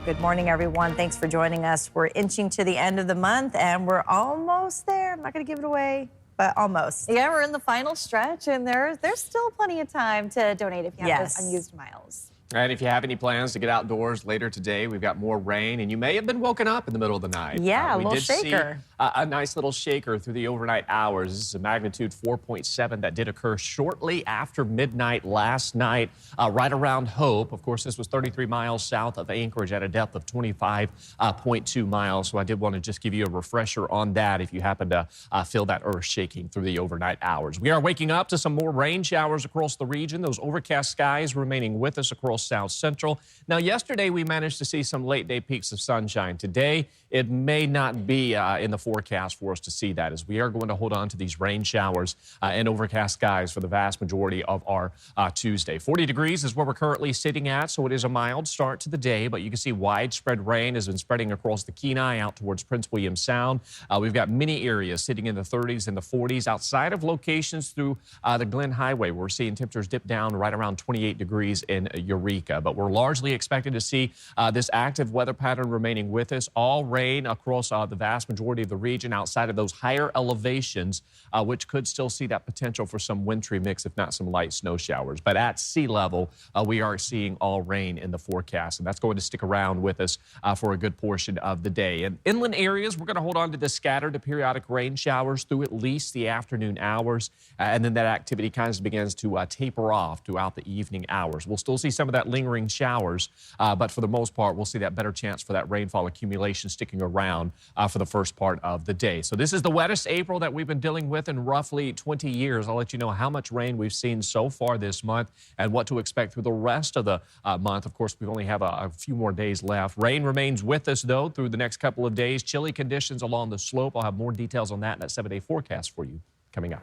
Good morning, everyone. Thanks for joining us. We're inching to the end of the month, and we're almost there. I'm not going to give it away, but almost. Yeah, we're in the final stretch, and there's still plenty of time to donate if you have those unused miles. And if you have any plans to get outdoors later today, we've got more rain, and you may have been woken up in the middle of the night. Yeah, a we little did shaker. See a nice little shaker through the overnight hours. This is a magnitude 4.7 that did occur shortly after midnight last night, right around Hope. Of course, this was 33 miles south of Anchorage at a depth of 25.2 miles. So I did want to just give you a refresher on that if you happen to feel that earth shaking through the overnight hours. We are waking up to some more rain showers across the region. Those overcast skies remaining with us across South Central. Now, yesterday we managed to see some late day peaks of sunshine. Today, it may not be in the forecast for us to see that, as we are going to hold on to these rain showers and overcast skies for the vast majority of our Tuesday. 40 degrees is where we're currently sitting at, so it is a mild start to the day, but you can see widespread rain has been spreading across the Kenai out towards Prince William Sound. We've got many areas sitting in the 30s and the 40s outside of locations through the Glen Highway. We're seeing temperatures dip down right around 28 degrees in Eureka, but we're largely expected to see this active weather pattern remaining with us. All rain across the vast majority of the region outside of those higher elevations, which could still see that potential for some wintry mix, if not some light snow showers. But at sea level, we are seeing all rain in the forecast, and that's going to stick around with us for a good portion of the day. In inland areas, we're going to hold on to the scattered to periodic rain showers through at least the afternoon hours, and then that activity kind of begins to taper off throughout the evening hours. We'll still see some of that lingering showers, but for the most part, we'll see that better chance for that rainfall accumulation sticking around for the first part of the day. So this is the wettest April that we've been dealing with in roughly 20 years. I'll let you know how much rain we've seen so far this month and what to expect through the rest of the month. Of course, we only have a few more days left. Rain remains with us, though, through the next couple of days. Chilly conditions along the slope. I'll have more details on that in that 7-day forecast for you coming up.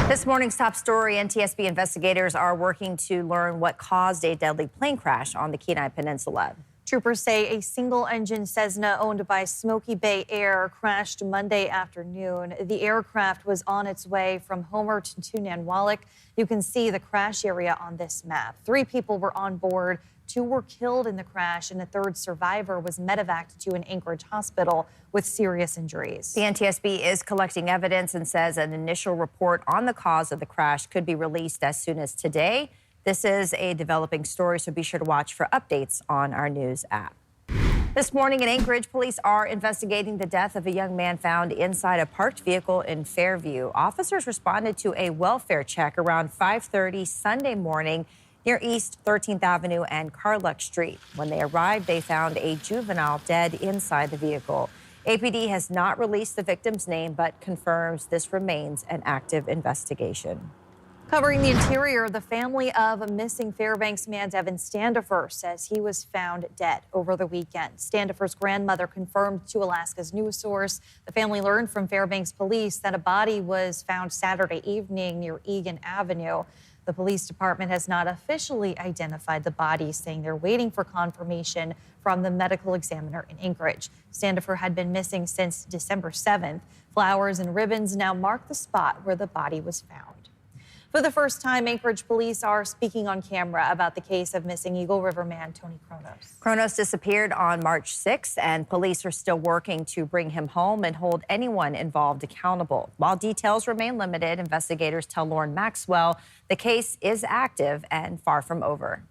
This morning's top story, NTSB investigators are working to learn what caused a deadly plane crash on the Kenai Peninsula. Troopers say a single-engine Cessna owned by Smoky Bay Air crashed Monday afternoon. The aircraft was on its way from Homer to Nanwalek. You can see the crash area on this map. 3 people were on board. 2 were killed in the crash, and a 3rd survivor was medevaced to an Anchorage hospital with serious injuries. The NTSB is collecting evidence and says an initial report on the cause of the crash could be released as soon as today. This is a developing story, so be sure to watch for updates on our news app. This morning in Anchorage, police are investigating the death of a young man found inside a parked vehicle in Fairview. Officers responded to a welfare check around 5:30 Sunday morning near East 13th Avenue and Carluck Street. When they arrived, they found a juvenile dead inside the vehicle. APD has not released the victim's name, but confirms this remains an active investigation. Covering the interior, the family of a missing Fairbanks man, Devin Standifer, says he was found dead over the weekend. Standifer's grandmother confirmed to Alaska's news source. The family learned from Fairbanks police that a body was found Saturday evening near Egan Avenue. The police department has not officially identified the body, saying they're waiting for confirmation from the medical examiner in Anchorage. Standifer had been missing since December 7th. Flowers and ribbons now mark the spot where the body was found. For the first time, Anchorage police are speaking on camera about the case of missing Eagle River man Tony Kronos. Kronos disappeared on March 6th, and police are still working to bring him home and hold anyone involved accountable. While details remain limited, investigators tell Lauren Maxwell the case is active and far from over.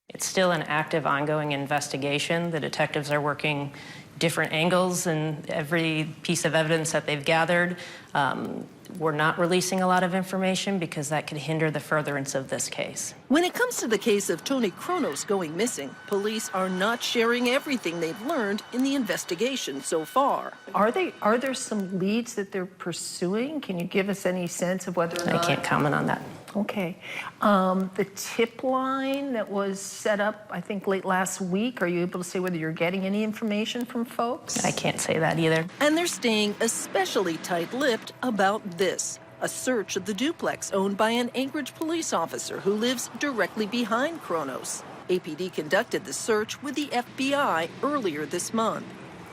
It's still an active, ongoing investigation. The detectives are working different angles and every piece of evidence that they've gathered. We're not releasing a lot of information because that could hinder the furtherance of this case. When it comes to the case of Tony Kronos going missing, police are not sharing everything they've learned in the investigation so far. Are there some leads that they're pursuing? Can you give us any sense of whether or not? I can't comment on that. Okay. The tip line that was set up, I think, late last week, are you able to say whether you're getting any information from folks? I can't say that either. And they're staying especially tight-lipped about this, a search of the duplex owned by an Anchorage police officer who lives directly behind Kronos. APD conducted the search with the FBI earlier this month.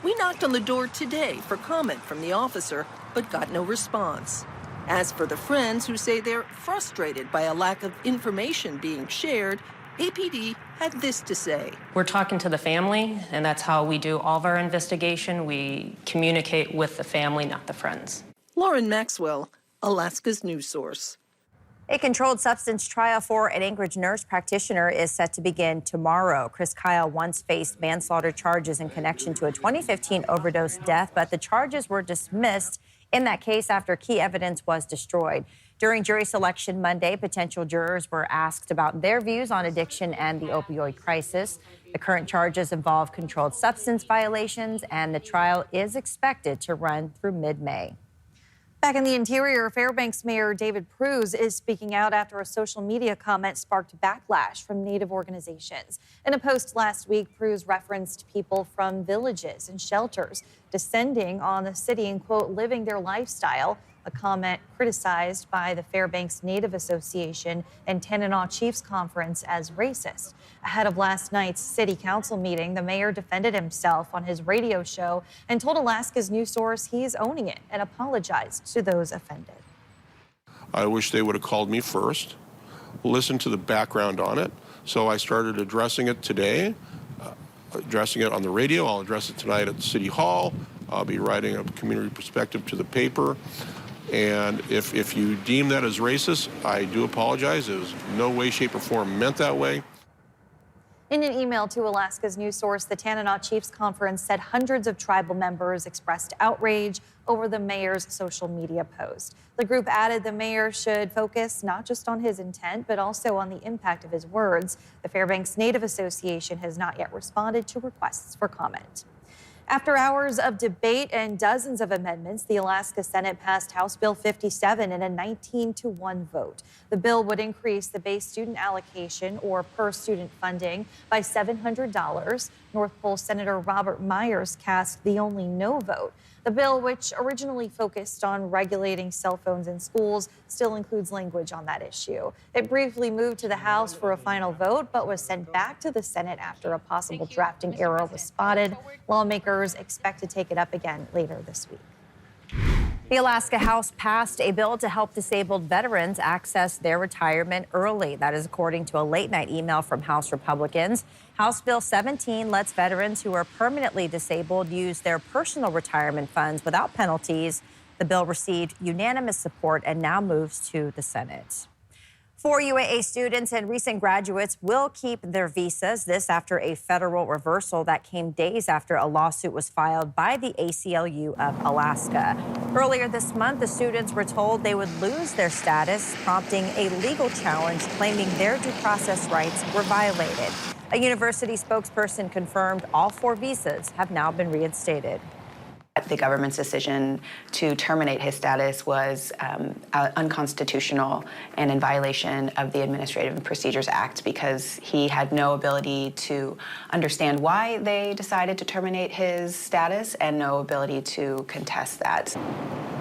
We knocked on the door today for comment from the officer, but got no response. As for the friends who say they're frustrated by a lack of information being shared, APD had this to say. We're talking to the family, and that's how we do all of our investigation. We communicate with the family, not the friends. Lauren Maxwell, Alaska's news source. A controlled substance trial for an Anchorage nurse practitioner is set to begin tomorrow. Chris Kyle once faced manslaughter charges in connection to a 2015 overdose death, but the charges were dismissed in that case after key evidence was destroyed. During jury selection Monday, potential jurors were asked about their views on addiction and the opioid crisis. The current charges involve controlled substance violations, and the trial is expected to run through mid-May. Back in the interior, Fairbanks Mayor David Pruz is speaking out after a social media comment sparked backlash from Native organizations. In a post last week, Pruz referenced people from villages and shelters descending on the city and, quote, living their lifestyle, a comment criticized by the Fairbanks Native Association and Tanana Chiefs Conference as racist. Ahead of last night's city council meeting, the mayor defended himself on his radio show and told Alaska's news source he's owning it and apologized to those offended. I wish they would have called me first, listened to the background on it. So I started addressing it today, addressing it on the radio. I'll address it tonight at City Hall. I'll be writing a community perspective to the paper. And if you deem that as racist, I do apologize. It was no way, shape, or form meant that way. In an email to Alaska's news source, the Tanana Chiefs Conference said hundreds of tribal members expressed outrage over the mayor's social media post. The group added the mayor should focus not just on his intent, but also on the impact of his words. The Fairbanks Native Association has not yet responded to requests for comment. After hours of debate and dozens of amendments, the Alaska Senate passed House Bill 57 in a 19-1 vote. The bill would increase the base student allocation, or per student funding, by $700. North Pole Senator Robert Myers cast the only no vote. The bill, which originally focused on regulating cell phones in schools, still includes language on that issue. It briefly moved to the House for a final vote, but was sent back to the Senate after a possible drafting error was spotted. Lawmakers expect to take it up again later this week. The Alaska House passed a bill to help disabled veterans access their retirement early. That is according to a late-night email from House Republicans. House Bill 17 lets veterans who are permanently disabled use their personal retirement funds without penalties. The bill received unanimous support and now moves to the Senate. 4 UAA students and recent graduates will keep their visas. This after a federal reversal that came days after a lawsuit was filed by the ACLU of Alaska. Earlier this month, the students were told they would lose their status, prompting a legal challenge claiming their due process rights were violated. A university spokesperson confirmed all 4 visas have now been reinstated. The government's decision to terminate his status was unconstitutional and in violation of the Administrative and Procedures Act because he had no ability to understand why they decided to terminate his status and no ability to contest that.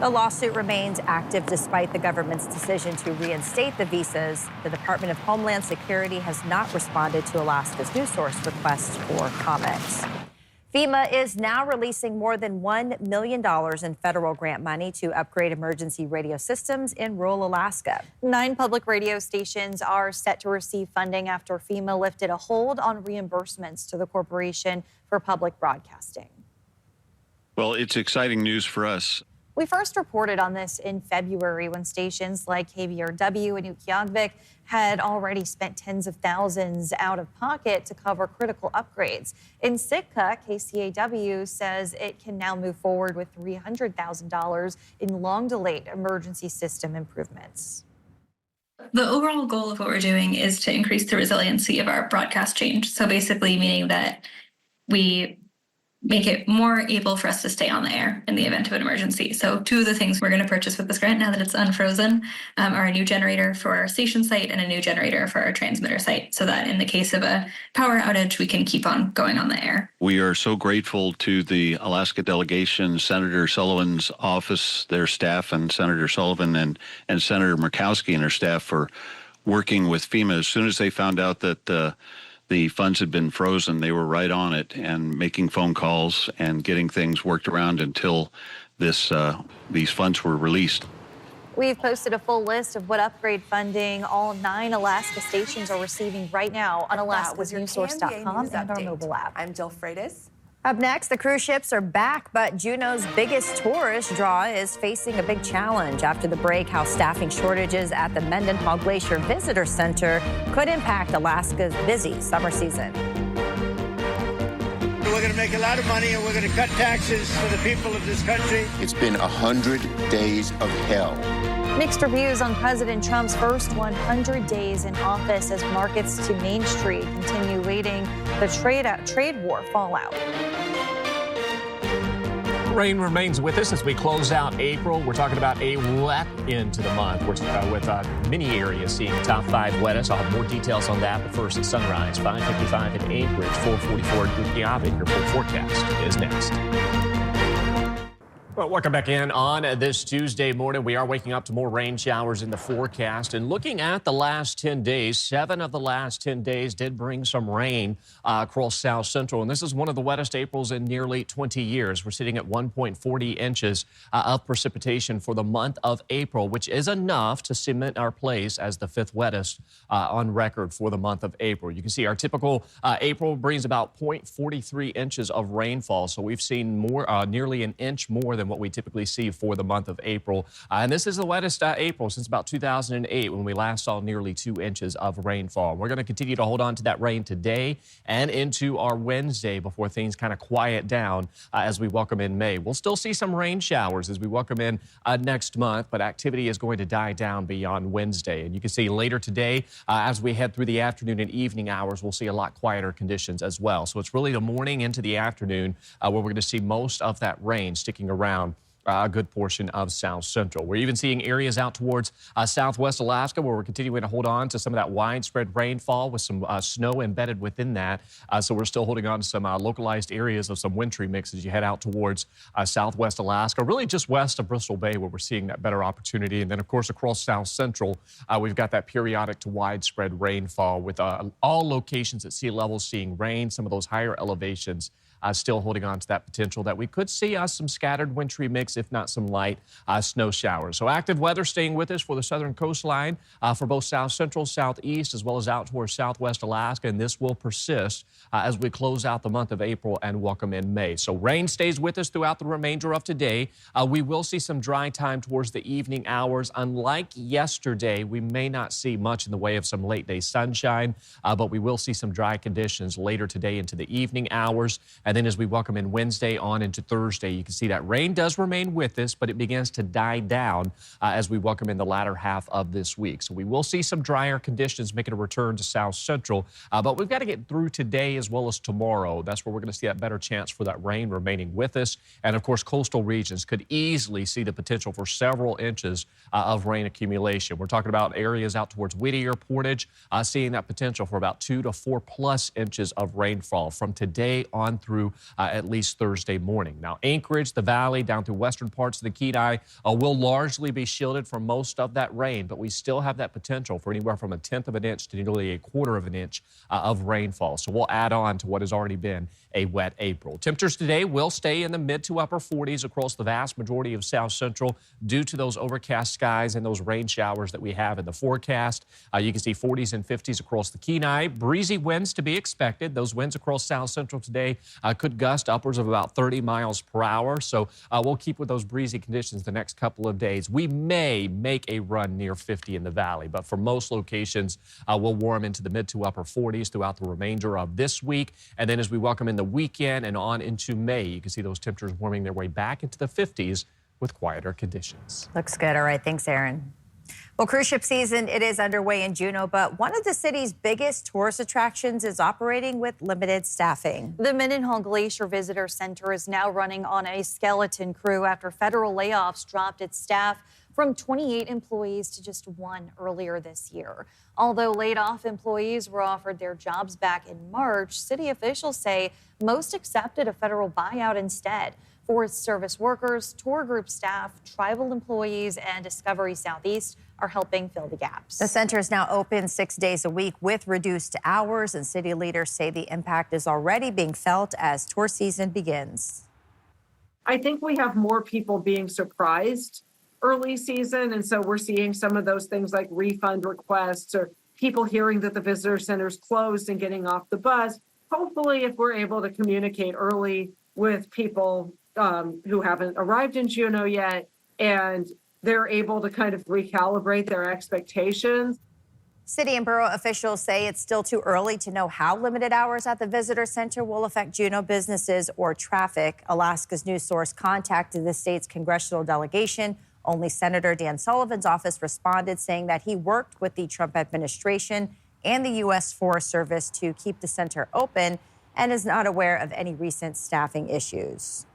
The lawsuit remains active despite the government's decision to reinstate the visas. The Department of Homeland Security has not responded to Alaska's news source requests for comments. FEMA is now releasing more than $1 million in federal grant money to upgrade emergency radio systems in rural Alaska. 9 public radio stations are set to receive funding after FEMA lifted a hold on reimbursements to the Corporation for Public Broadcasting. Well, it's exciting news for us. We first reported on this in February when stations like KVRW and Utqiagvik had already spent tens of thousands out of pocket to cover critical upgrades. In Sitka, KCAW says it can now move forward with $300,000 in long-delayed emergency system improvements. The overall goal of what we're doing is to increase the resiliency of our broadcast change. So basically meaning that we make it more able for us to stay on the air in the event of an emergency. So 2 of the things we're going to purchase with this grant now that it's unfrozen are a new generator for our station site and a new generator for our transmitter site, so that in the case of a power outage, we can keep on going on the air. We are so grateful to the Alaska delegation, Senator Sullivan's office, their staff, and Senator Sullivan and Senator Murkowski and her staff for working with FEMA. As soon as they found out that the funds had been frozen, they were right on it and making phone calls and getting things worked around until these funds were released. We've posted a full list of what upgrade funding all 9 Alaska stations are receiving right now on alaskasnewssource.com and our mobile app. I'm Jill Freitas. Up next, the cruise ships are back, but Juneau's biggest tourist draw is facing a big challenge. After the break, how staffing shortages at the Mendenhall Glacier Visitor Center could impact Alaska's busy summer season. We're going to make a lot of money, and we're going to cut taxes for the people of this country. It's been 100 days of hell. Mixed reviews on President Trump's first 100 days in office as markets to Main Street continue waiting the trade war fallout. Rain remains with us as we close out April. We're talking about a wet end to the month. We're with many areas seeing top 5 wettest. I'll have more details on that. But first, at sunrise, 5:55 in Anchorage, 4:44 in Utqiagvik. Your full forecast is next. Well, welcome back in on this Tuesday morning. We are waking up to more rain showers in the forecast. And looking at the last 10 days, 7 of the last 10 days did bring some rain across South Central. And this is one of the wettest Aprils in nearly 20 years. We're sitting at 1.40 inches of precipitation for the month of April, which is enough to cement our place as the 5th wettest on record for the month of April. You can see our typical April brings about 0.43 inches of rainfall. So we've seen more, nearly an inch more than what we typically see for the month of April. And this is the wettest April since about 2008 when we last saw nearly 2 inches of rainfall. We're going to continue to hold on to that rain today and into our Wednesday before things kind of quiet down as we welcome in May. We'll still see some rain showers as we welcome in next month, but activity is going to die down beyond Wednesday. And you can see later today, as we head through the afternoon and evening hours, we'll see a lot quieter conditions as well. So it's really the morning into the afternoon where we're going to see most of that rain sticking around a good portion of South Central. We're even seeing areas out towards southwest Alaska where we're continuing to hold on to some of that widespread rainfall with some snow embedded within that. So we're still holding on to some localized areas of some wintry mix as you head out towards southwest Alaska, really just west of Bristol Bay where we're seeing that better opportunity. And then, of course, across South Central, we've got that periodic to widespread rainfall with all locations at sea level seeing rain, some of those higher elevations still holding on to that potential that we could see some scattered wintry mix, if not some light snow showers. So active weather staying with us for the southern coastline for both South Central, Southeast, as well as out towards Southwest Alaska. And this will persist as we close out the month of April and welcome in May. So rain stays with us throughout the remainder of today. We will see some dry time towards the evening hours. Unlike yesterday, we may not see much in the way of some late day sunshine, but we will see some dry conditions later today into the evening hours. And then as we welcome in Wednesday on into Thursday, you can see that rain does remain with us, but it begins to die down as we welcome in the latter half of this week. So we will see some drier conditions making a return to South Central, but we've got to get through today as well as tomorrow. That's where we're going to see that better chance for that rain remaining with us. And of course, coastal regions could easily see the potential for several inches of rain accumulation. We're talking about areas out towards Whittier, Portage, seeing that potential for about 2 to 4+ inches of rainfall from today on through at least Thursday morning. Now, Anchorage, the Valley, down through western parts of the Kenai will largely be shielded from most of that rain, but we still have that potential for anywhere from 1/10 of an inch to nearly 1/4 of an inch of rainfall. So we'll add on to what has already been a wet April. Temperatures today will stay in the mid to upper 40s across the vast majority of South Central due to those overcast skies and those rain showers that we have in the forecast. You can see 40s and 50s across the Kenai. Breezy winds to be expected. Those winds across South Central today could gust upwards of about 30 miles per hour. So we'll keep with those breezy conditions the next couple of days. We may make a run near 50 in the valley, but for most locations, we'll warm into the mid to upper 40s throughout the remainder of this week. And then as we welcome in the weekend and on into May, you can see those temperatures warming their way back into the 50s with quieter conditions. Looks good. All right. Thanks, Aaron. Well, cruise ship season, it is underway in Juneau, but one of the city's biggest tourist attractions is operating with limited staffing. The Mendenhall Glacier Visitor Center is now running on a skeleton crew after federal layoffs dropped its staff from 28 employees to just 1 earlier this year. Although laid off employees were offered their jobs back in March, city officials say most accepted a federal buyout instead. Forest Service workers, tour group staff, tribal employees, and Discovery Southeast are helping fill the gaps. The center is now open 6 days a week with reduced hours, and city leaders say the impact is already being felt as tour season begins. I think we have more people being surprised early season. And so we're seeing some of those things like refund requests or people hearing that the visitor center's closed and getting off the bus. Hopefully, if we're able to communicate early with people who haven't arrived in Juneau yet, and they're able to kind of recalibrate their expectations. City and borough officials say it's still too early to know how limited hours at the visitor center will affect Juneau businesses or traffic. Alaska's news source contacted the state's congressional delegation. Only Senator Dan Sullivan's office responded, saying that he worked with the Trump administration and the U.S. Forest Service to keep the center open and is not aware of any recent staffing issues.